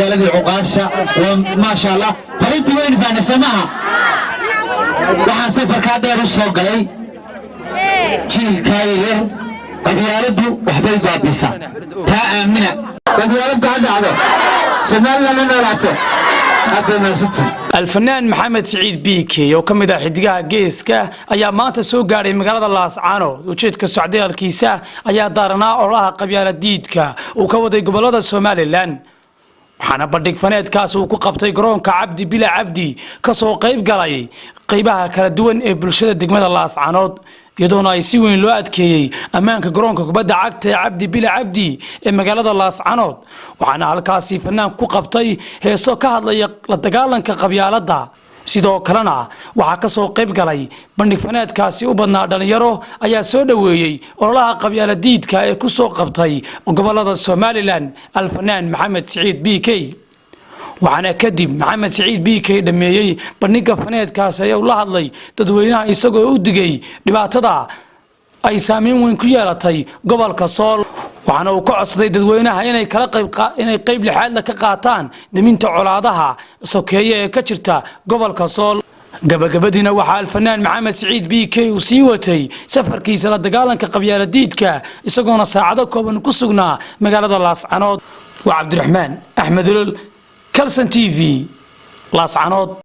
قال العقاشة وما شاء الله فلنت وين فانا سماها waxaan safarka dheer u soo galay jiilkaaye qabyaaladu waxbay baabisaa taa aamina qabyaaladu hadda Soomaaliland noolaato الفنان محمد سعيد بيكي oo kamid ah xidigaha geeska ayaa maanta soo gaaray magaalada Laascaanood ujeedka socdaalkiisa ayaa daaranaa ololaha qabyaaladiidka uu ka waday gobolada Soomaaliland waxaana bandhig faneedkaas uu ku qabtay garoonka Cabdi Bila Cabdi ka soo qayb galay qaybaha kala duwan ee bulshada degmada Laascaanood iyadoo ay si weyn loo adkeeyay ammaanka garoonka kubadda cagta ee Cabdi Bila Cabdi ee magaalada Laascaanood waxaana halkaasi fanaan ku qabtay heeso ka hadlaya la dagaalanka qabyaaladda sidoo kalena waxa ka soo qayb galay bandhig faneedkaasi u badnaa dhalinyaro ayaa soo dhaweeyay ololaha qabyaaladiidka ee ku soo qabtay gobolada Soomaaliland alfanaan Maxamed Saciid Bikey waxaana kadib Maxamed Saciid Bikey dhameeyay bandhiga faneedkaasi ayaa la hadlay dadweynaha isagoo u digay dhibaatada ay saameyn weyn ku yeelatay gobolka Sool waxaana uu ka codsaday dadweynaha inay qayb lixaad ka qaataan daminta colaadaha sokeeye ee ka jirta gobolka Sool gabagabadina waxa alfanaan Maxamed Saciid Bikey uu sii watay safarkiisa la dagaalanka qabyaaladiidka isagoona saacado kooban ku sugnaa magaalada Laascaanood waa Cabdiraxmaan Axmed Kalsan TV Laascaanood